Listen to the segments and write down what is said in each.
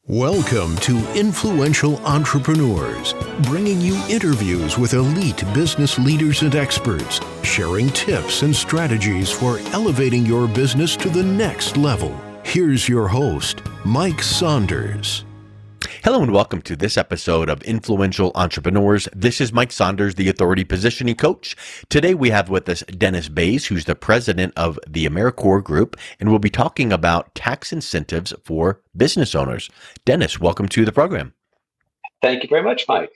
Welcome to Influential Entrepreneurs, bringing you interviews with elite business leaders and experts, sharing tips and strategies for elevating your business to the next level. Here's your host, Mike Saunders. Hello and welcome to this episode of Influential Entrepreneurs. This is Mike Saunders, the Authority Positioning Coach. Today we have with us Dennis Bays, who's the president of the AmeriCore Group, and we'll be talking about tax incentives for business owners. Dennis, welcome to the program. Thank you very much, Mike.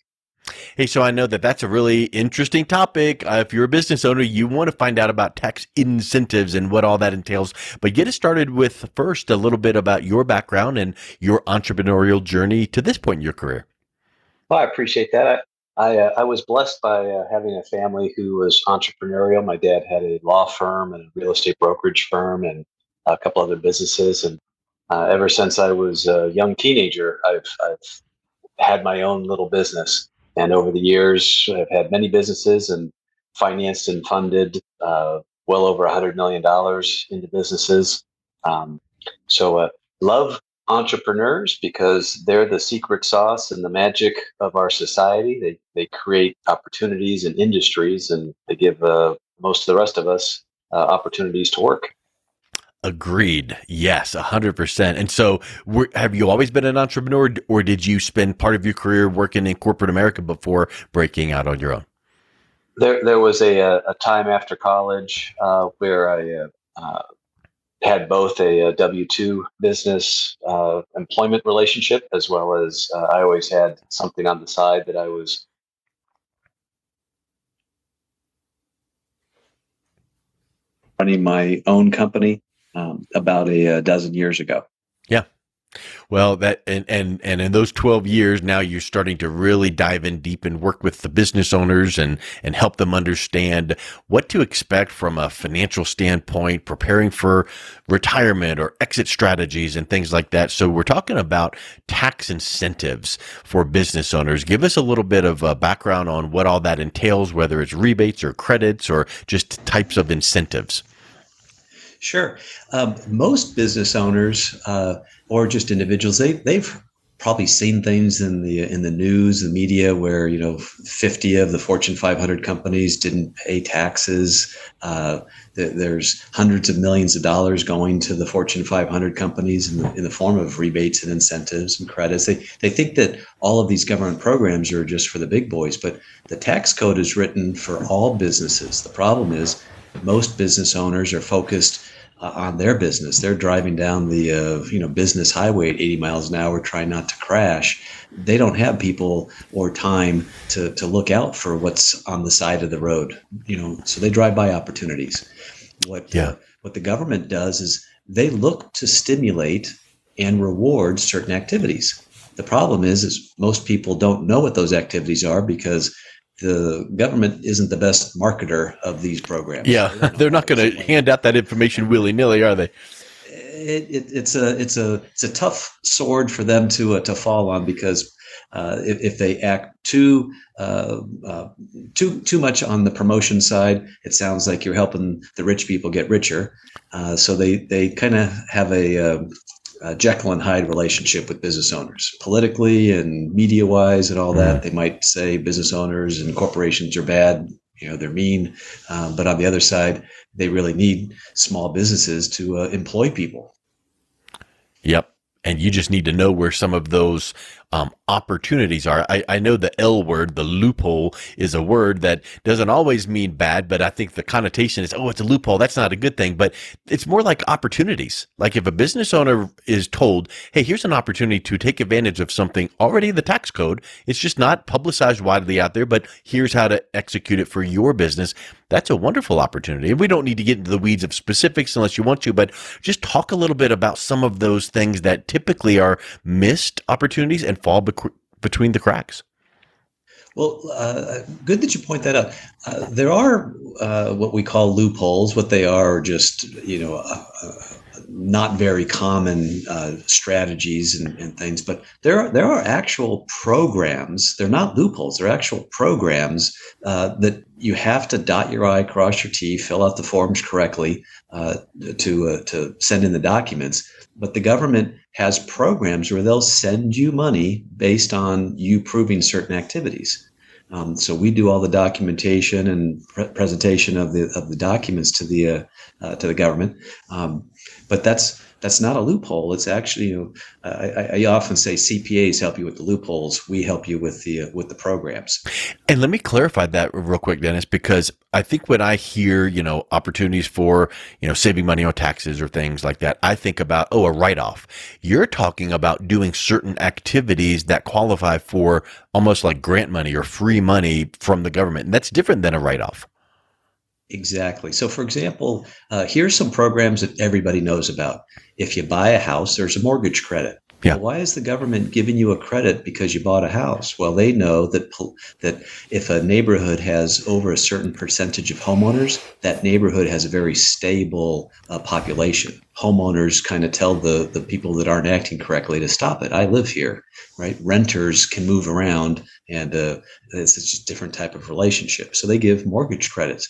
Hey, so I know that that's a really interesting topic. If you're a business owner, you want to find out about tax incentives and what all that entails. But get us started with first a little bit about your background and your entrepreneurial journey to this point in your career. Well, I appreciate that. I was blessed by having a family who was entrepreneurial. My dad had a law firm and a real estate brokerage firm and a couple other businesses. And ever since I was a young teenager, I've had my own little business. And over the years, I've had many businesses and financed and funded well over $100 million into businesses. Love entrepreneurs because they're the secret sauce and the magic of our society. They create opportunities in industries, and they give most of the rest of us opportunities to work. Agreed. Yes, 100%. And so have you always been an entrepreneur, or did you spend part of your career working in corporate America before breaking out on your own? There was a time after college where I had both a W-2 business employment relationship, as well as I always had something on the side that I was running my own company about a dozen years ago. Yeah. Well, that and in those 12 years, now you're starting to really dive in deep and work with the business owners and help them understand what to expect from a financial standpoint, preparing for retirement or exit strategies and things like that. So we're talking about tax incentives for business owners. Give us a little bit of a background on what all that entails, whether it's rebates or credits or just types of incentives. Sure. Most business owners or just individuals, they've probably seen things in the news, the media, where 50 of the Fortune 500 companies didn't pay taxes. There's hundreds of millions of dollars going to the Fortune 500 companies in the form of rebates and incentives and credits. They think that all of these government programs are just for the big boys, but the tax code is written for all businesses. The problem is most business owners are focused on their business. They're driving down the business highway at 80 miles an hour, trying not to crash. They don't have people or time to look out for what's on the side of the road. So they drive by opportunities. What the government does is they look to stimulate and reward certain activities. The problem is most people don't know what those activities are because the government isn't the best marketer of these programs. Yeah, they're not going to hand out that information willy-nilly, are they? It's a tough sword for them to fall on because if they act too much on the promotion side, it sounds like you're helping the rich people get richer. So they kind of have a Jekyll and Hyde relationship with business owners, politically and media-wise and all that. They might say business owners and corporations are bad, they're mean. But on the other side, they really need small businesses to employ people. Yep. And you just need to know where some of those opportunities are. I know the L word, the loophole, is a word that doesn't always mean bad, but I think the connotation is, it's a loophole. That's not a good thing, but it's more like opportunities. Like if a business owner is told, hey, here's an opportunity to take advantage of something already in the tax code. It's just not publicized widely out there, but here's how to execute it for your business. That's a wonderful opportunity. And we don't need to get into the weeds of specifics unless you want to, but just talk a little bit about some of those things that typically are missed opportunities and fall between the cracks. Well, good that you point that out. There are what we call loopholes. What they are just, not very common strategies and things. But there are actual programs. They're not loopholes. They're actual programs that you have to dot your I, cross your T, fill out the forms correctly to send in the documents. But the government has programs where they'll send you money based on you proving certain activities. So we do all the documentation and presentation of the documents to the government. But that's not a loophole. It's actually, I often say CPAs help you with the loopholes. We help you with the programs. And let me clarify that real quick, Dennis, because I think when I hear, opportunities for, saving money on taxes or things like that, I think about, a write-off. You're talking about doing certain activities that qualify for almost like grant money or free money from the government. And that's different than a write-off. Exactly. So, for example, here's some programs that everybody knows about. If you buy a house, there's a mortgage credit. Yeah. Well, why is the government giving you a credit because you bought a house? Well, they know that if a neighborhood has over a certain percentage of homeowners, that neighborhood has a very stable population. Homeowners kind of tell the people that aren't acting correctly to stop it. I live here, right? Renters can move around, and it's just a different type of relationship. So they give mortgage credits.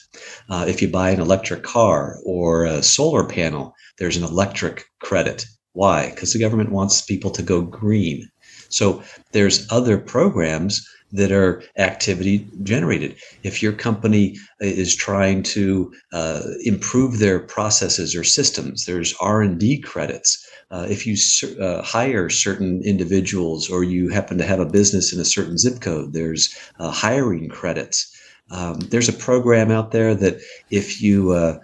If you buy an electric car or a solar panel, there's an electric credit. Why? Because the government wants people to go green. So there's other programs that are activity generated. If your company is trying to improve their processes or systems, there's R&D credits. If you hire certain individuals, or you happen to have a business in a certain zip code, there's hiring credits. There's a program out there that if you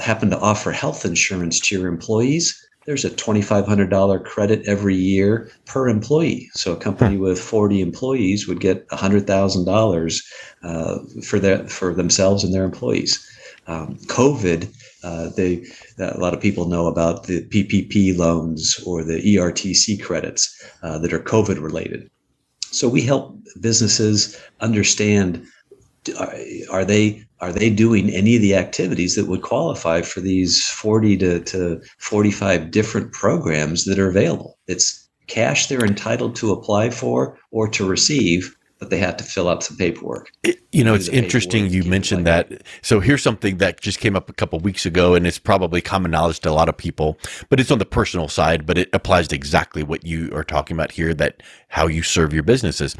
happen to offer health insurance to your employees, there's a $2,500 credit every year per employee. So a company with 40 employees would get $100,000 for themselves and their employees. COVID, a lot of people know about the PPP loans or the ERTC credits that are COVID related. So we help businesses understand, are they doing any of the activities that would qualify for these 40 to 45 different programs that are available? It's cash they're entitled to apply for or to receive, but they have to fill out some paperwork. It's interesting you mentioned that. So here's something that just came up a couple of weeks ago, and it's probably common knowledge to a lot of people, but it's on the personal side, but it applies to exactly what you are talking about here, that how you serve your businesses.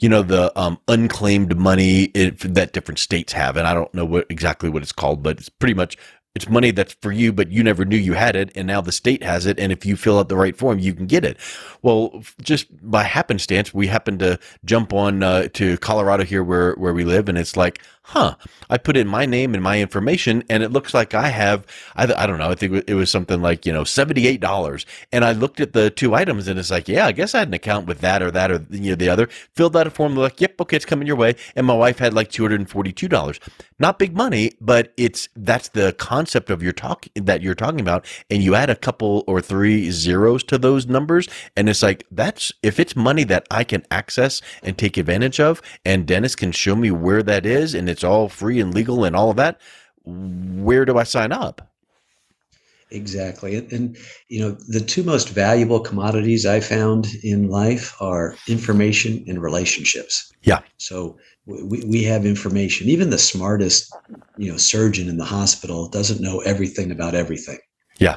The unclaimed money that different states have, and I don't know exactly what it's called, but it's pretty much, it's money that's for you, but you never knew you had it, and now the state has it, and if you fill out the right form, you can get it. Well, just by happenstance, we happen to jump on to Colorado here where we live, and it's like, I put in my name and my information, and it looks like I have, I don't know, I think it was something like, $78. And I looked at the two items, and it's like, yeah, I guess I had an account with that or the other. Filled out a form, like, yep, okay, it's coming your way. And my wife had like $242. Not big money, but that's the concept of that you're talking about. And you add a couple or three zeros to those numbers, and it's like, if it's money that I can access and take advantage of, and Dennis can show me where that is, and it's all free and legal and all of that, where do I sign up? Exactly. And the two most valuable commodities I found in life are information and relationships. Yeah. So we have information. Even the smartest, surgeon in the hospital doesn't know everything about everything. Yeah.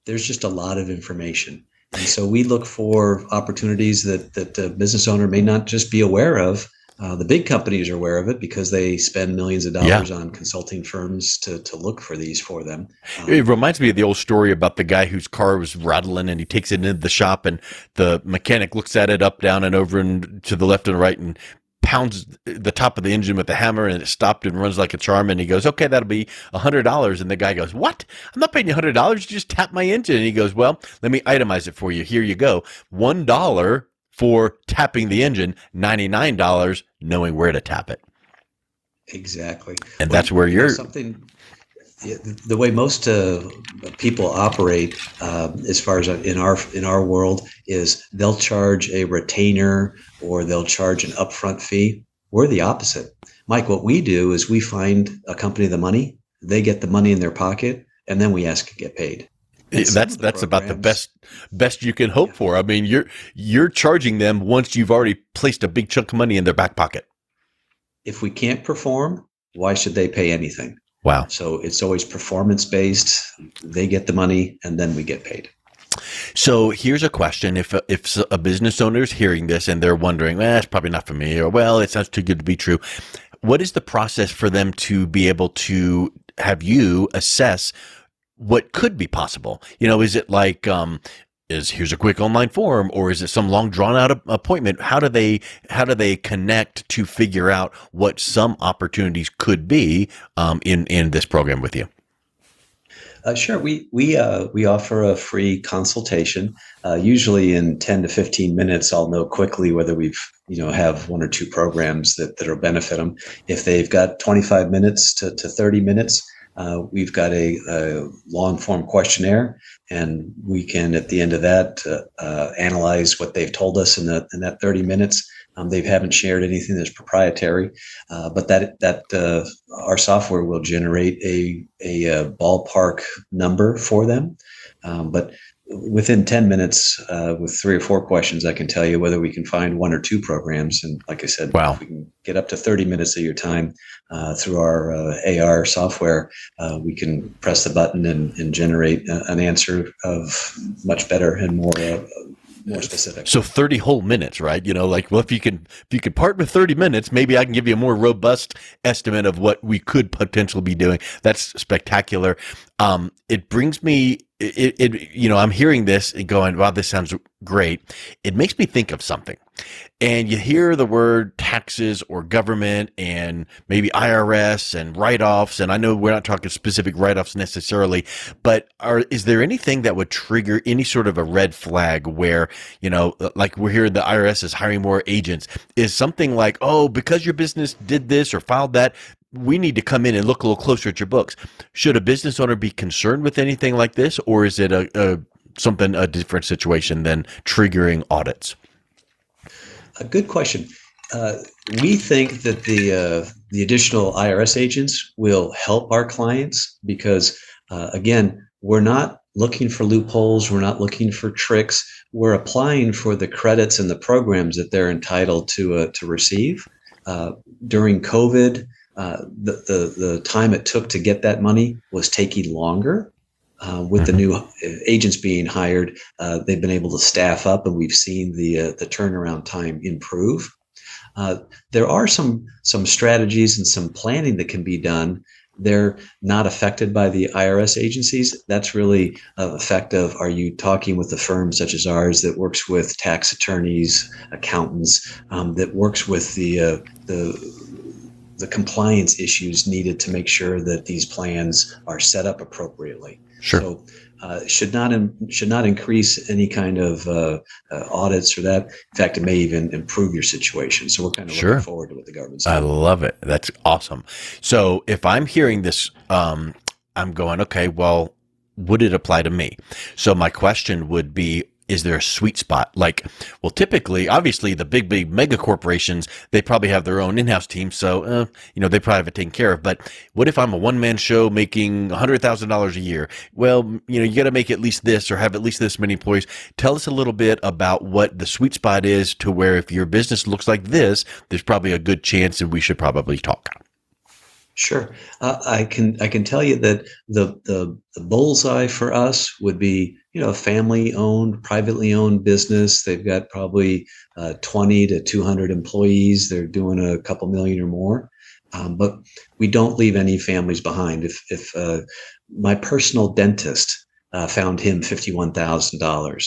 There's just a lot of information. And so we look for opportunities that a business owner may not just be aware of. The big companies are aware of it because they spend millions of dollars on consulting firms to look for these for them. It reminds me of the old story about the guy whose car was rattling, and he takes it into the shop, and the mechanic looks at it up, down, and over and to the left and right, and pounds the top of the engine with the hammer, and it stopped and runs like a charm. And he goes, okay, that'll be $100. And the guy goes, what? I'm not paying you $100. You just tap my engine. And he goes, well, let me itemize it for you. Here you go. $1 for tapping the engine, $99 knowing where to tap it. Exactly. And that's where you're the way most people operate, as far as in our world, is they'll charge a retainer or they'll charge an upfront fee. We're the opposite. Mike, what we do is we find a company the money, they get the money in their pocket, and then we ask to get paid. That's about the best you can hope for. I mean, you're charging them once you've already placed a big chunk of money in their back pocket. If we can't perform, why should they pay anything? Wow. So it's always performance based. They get the money and then we get paid. So here's a question: if a business owner is hearing this and they're wondering, it's probably not for me, or well, it sounds too good to be true. What is the process for them to be able to have you assess what could be possible? Is it like, here's a quick online form, or is it some long drawn out appointment? How do they connect to figure out what some opportunities could be in this program with you? Sure. We offer a free consultation. Usually in 10 to 15 minutes, I'll know quickly whether we've have one or two programs that'll benefit them. If they've got 25 minutes to 30 minutes, we've got a long form questionnaire, and we can at the end of that analyze what they've told us in that 30 minutes. They haven't shared anything that's proprietary, but that our software will generate a ballpark number for them. But within 10 minutes, with 3 or 4 questions, I can tell you whether we can find 1 or 2 programs. And like I said, wow, if we can get up to 30 minutes of your time through our AR software, we can press the button and generate an answer of much better and more specific. So 30 whole minutes, right? Well, if you can part with 30 minutes, maybe I can give you a more robust estimate of what we could potentially be doing. That's spectacular. It brings me, I'm hearing this and going, wow, this sounds great. It makes me think of something. And you hear the word taxes or government and maybe IRS and write-offs. And I know we're not talking specific write-offs necessarily, but is there anything that would trigger any sort of a red flag where, like we're hearing the IRS is hiring more agents? Is something like, oh, because your business did this or filed that, we need to come in and look a little closer at your books? Should a business owner be concerned with anything like this, or is it a different situation than triggering audits? A good question. We think that the additional IRS agents will help our clients because, again, we're not looking for loopholes. We're not looking for tricks. We're applying for the credits and the programs that they're entitled to receive. During COVID, the time it took to get that money was taking longer. With the new agents being hired, they've been able to staff up, and we've seen the turnaround time improve. There are some strategies and some planning that can be done. They're not affected by the IRS agencies. That's really an effect of, are you talking with a firm such as ours that works with tax attorneys, accountants, that works with the compliance issues needed to make sure that these plans are set up appropriately. Sure. So should not increase any kind of audits or that. In fact, it may even improve your situation. So we're kind of looking forward to what the government's doing. I love it. That's awesome. So if I'm hearing this, I'm going, okay, well, would it apply to me? So my question would be, is there a sweet spot? Like, well, typically, obviously, the big mega corporations, they probably have their own in-house team. So, they probably have it taken care of. But what if I'm a one-man show making $100,000 a year? Well, you got to make at least this or have at least this many employees. Tell us a little bit about what the sweet spot is to where if your business looks like this, there's probably a good chance and we should probably talk. Sure. I can tell you that the bullseye for us would be, a family-owned, privately owned business. They've got probably 20 to 200 employees. They're doing a couple million or more. But we don't leave any families behind. If my personal dentist found him $51,000.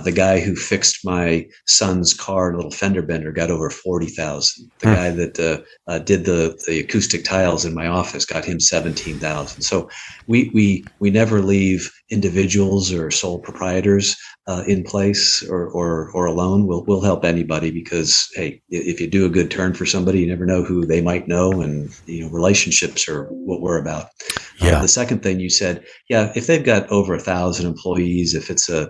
The guy who fixed my son's car, little fender bender, got over $40,000. The guy that did the acoustic tiles in my office got him $17,000. So we never leave individuals or sole proprietors in place or alone. We'll help anybody because, hey, if you do a good turn for somebody, you never know who they might know, and relationships are what we're about. Yeah. The second thing you said, if they've got over 1,000 employees, if it's a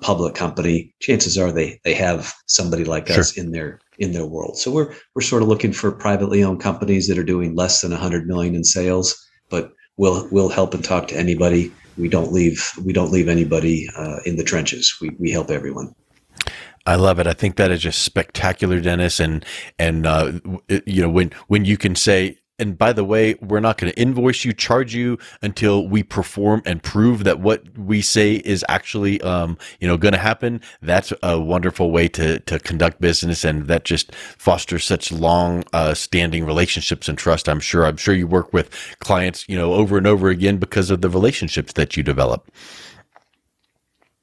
public company, chances are they have somebody like us in their world. So we're sort of looking for privately owned companies that are doing less than 100 million in sales, but we'll help and talk to anybody. We don't leave anybody in the trenches. We help everyone. I love it. I think that is just spectacular, Dennis. And when you can say, And by the way, we're not going to invoice you, charge you until we perform and prove that what we say is actually, going to happen. That's a wonderful way to conduct business, and that just fosters such long, standing relationships and trust. I'm sure you work with clients, over and over again because of the relationships that you develop.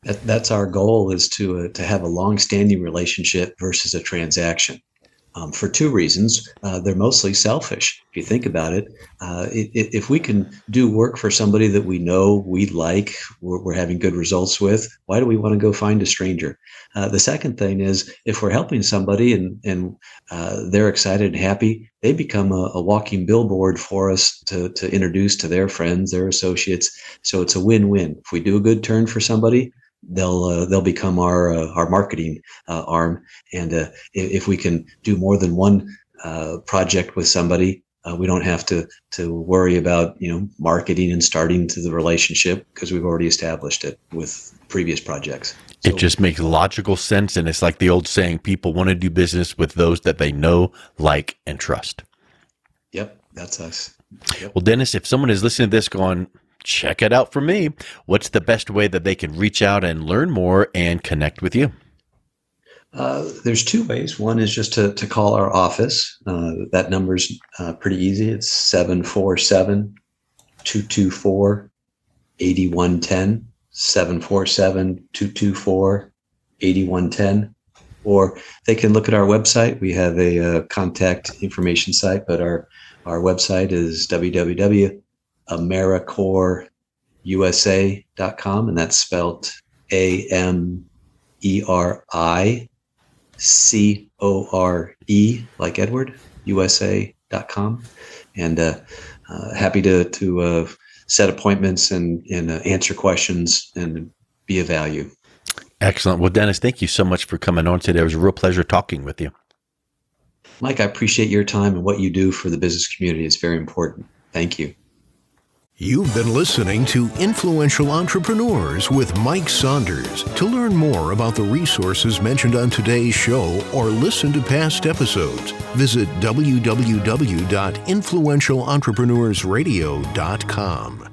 That's our goal, is to have a long-standing relationship versus a transaction. For two reasons. They're mostly selfish. If you think about it, if we can do work for somebody that we know, we like, we're having good results with, why do we want to go find a stranger? The second thing is, if we're helping somebody and they're excited and happy, they become a walking billboard for us to introduce to their friends, their associates. So it's a win-win. If we do a good turn for somebody, they'll become our marketing arm. And if we can do more than one project with somebody, we don't have to worry about marketing and starting to the relationship, because we've already established it with previous projects. So, it just makes logical sense, and it's like the old saying: people want to do business with those that they know, like, and trust. Yep, that's us. Yep. Well, Dennis, if someone is listening to this going, check it out for me, what's the best way that they can reach out and learn more and connect with you? There's two ways. One is just to call our office. That number's pretty easy. It's 747-224-8110, 747-224-8110. Or they can look at our website. We have a contact information site, but our website is www.AmeriCoreUSA.com, and that's spelled AMERICORE, like Edward, USA.com. And happy to set appointments and answer questions and be of value. Excellent. Well, Dennis, thank you so much for coming on today. It was a real pleasure talking with you. Mike, I appreciate your time and what you do for the business community. It's very important. Thank you. You've been listening to Influential Entrepreneurs with Mike Saunders. To learn more about the resources mentioned on today's show or listen to past episodes, visit www.influentialentrepreneurssradio.com.